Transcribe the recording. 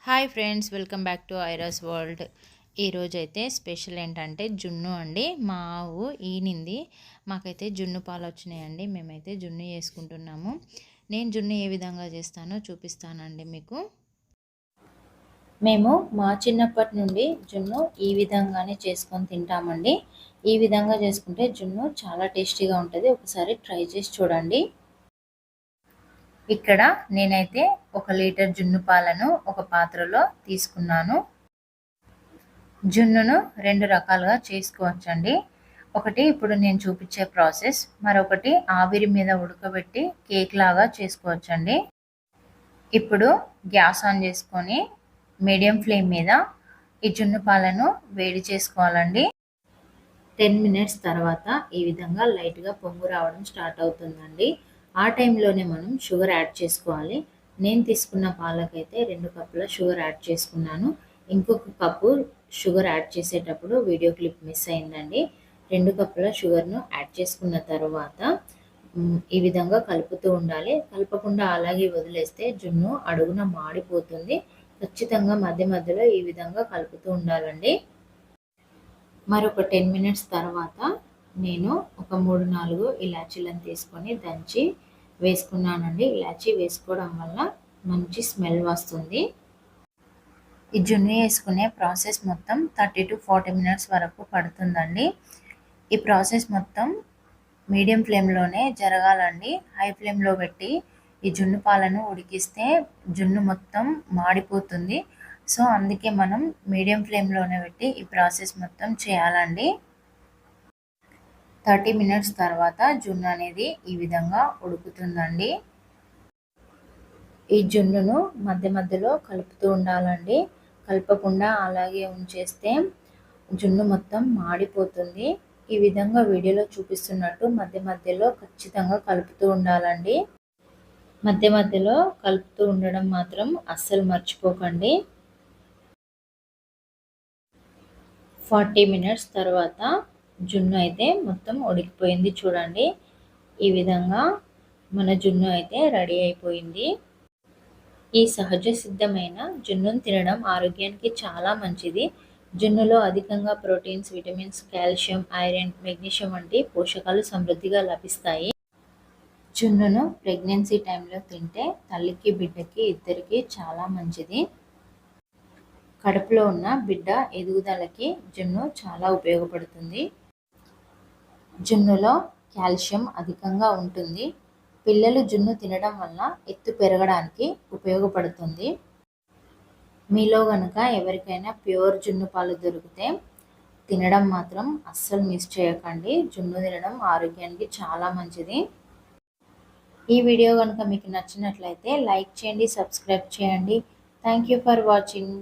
Hi friends, welcome back to Airas world. ఈరోజైతే special ఏంటంటే జున్ను అండి. మా ఆవు ఈనింది, మాకైతే జున్ను పాలు వచ్చినాయండి. మేమైతే జున్ను చేసుకుంటున్నాము. నేను జున్ను ఏ విధంగా చేస్తానో చూపిస్తానండి మీకు. మేము మా చిన్నప్పటి నుండి జున్ను ఈ విధంగానే చేసుకొని తింటామండి. ఈ విధంగా చేసుకుంటే జున్ను చాలా టేస్టీగా ఉంటుంది. ఒకసారి ట్రై చేసి చూడండి. ఇక్కడ నేనైతే 1 లీటర్ జున్ను పాలను ఒక పాత్రలో తీసుకున్నాను. జున్నును 2 రకాలుగా చేసుకోవచ్చండి. ఒకటి ఇప్పుడు నేను చూపించే ప్రాసెస్, మరొకటి ఆవిరి మీద ఉడకబెట్టి కేక్ లాగా చేసుకోవచ్చండి. ఇప్పుడు గ్యాస్ ఆన్ చేసుకొని మీడియం ఫ్లేమ్ మీద ఈ జున్ను పాలను వేడి చేసుకోవాలండి. 10 మినిట్స్ తర్వాత ఈ విధంగా లైట్గా పొంగు రావడం స్టార్ట్ అవుతుందండి. ఆ టైంలోనే మనం షుగర్ యాడ్ చేసుకోవాలి. నేను తీసుకున్న పాలకైతే 2 కప్పుల షుగర్ యాడ్ చేసుకున్నాను. ఇంకొక కప్పు షుగర్ యాడ్ చేసేటప్పుడు వీడియో క్లిప్ మిస్ అయిందండి. 2 కప్పుల షుగర్ను యాడ్ చేసుకున్న తర్వాత ఈ విధంగా కలుపుతూ ఉండాలి. కలపకుండా అలాగే వదిలేస్తే జున్ను అడుగున మాడిపోతుంది. ఖచ్చితంగా మధ్య మధ్యలో ఈ విధంగా కలుపుతూ ఉండాలండి. మరొక 10 మినిట్స్ తర్వాత నేను ఒక 3-4 ఇలాచీలను తీసుకొని దంచి వేసుకున్నానండి. ఇలాచీ వేసుకోవడం వల్ల మంచి స్మెల్ వస్తుంది. ఈ జున్ను వేసుకునే ప్రాసెస్ మొత్తం 30 to 40 మినిట్స్ వరకు పడుతుందండి. ఈ ప్రాసెస్ మొత్తం మీడియం ఫ్లేమ్లోనే జరగాలండి. హై ఫ్లేమ్లో పెట్టి ఈ జున్ను పాలను ఉడికిస్తే జున్ను మొత్తం మాడిపోతుంది. సో అందుకే మనం మీడియం ఫ్లేమ్లోనే పెట్టి ఈ ప్రాసెస్ మొత్తం చేయాలండి. 30 మినిట్స్ తర్వాత జున్ను అనేది ఈ విధంగా ఉడుకుతుందండి. ఈ జున్నును మధ్య మధ్యలో కలుపుతూ ఉండాలండి. కలపకుండా అలాగే ఉంచేస్తే జున్ను మొత్తం మాడిపోతుంది. ఈ విధంగా వీడియోలో చూపిస్తున్నట్టు మధ్య మధ్యలో ఖచ్చితంగా కలుపుతూ ఉండాలండి. మధ్య మధ్యలో కలుపుతూ ఉండడం మాత్రం అస్సలు మర్చిపోకండి. 40 మినిట్స్ తర్వాత జున్ను అయితే మొత్తం ఉడికిపోయింది చూడండి. ఈ విధంగా మన జున్ను అయితే రెడీ అయిపోయింది. ఈ సహజ సిద్ధమైన జున్నును తినడం ఆరోగ్యానికి చాలా మంచిది. జున్నులో అధికంగా proteins, vitamins, calcium, iron, magnesium వంటి పోషకాలు సమృద్ధిగా లభిస్తాయి. జున్నును ప్రెగ్నెన్సీ టైంలో తింటే తల్లికి బిడ్డకి ఇద్దరికి చాలా మంచిది. కడుపులో ఉన్న బిడ్డ ఎదుగుదలకి జున్ను చాలా ఉపయోగపడుతుంది. జున్నులో కాల్షియం అధికంగా ఉంటుంది. పిల్లలు జున్ను తినడం వల్ల ఎత్తు పెరగడానికి ఉపయోగపడుతుంది. మీలో కనుక ఎవరికైనా ప్యూర్ జున్ను పాలు దొరికితే తినడం మాత్రం అస్సలు మిస్ చేయకండి. జున్ను తినడం ఆరోగ్యానికి చాలా మంచిది. ఈ వీడియో కనుక మీకు నచ్చినట్లయితే లైక్ చేయండి, సబ్స్క్రైబ్ చేయండి. Thank you for watching.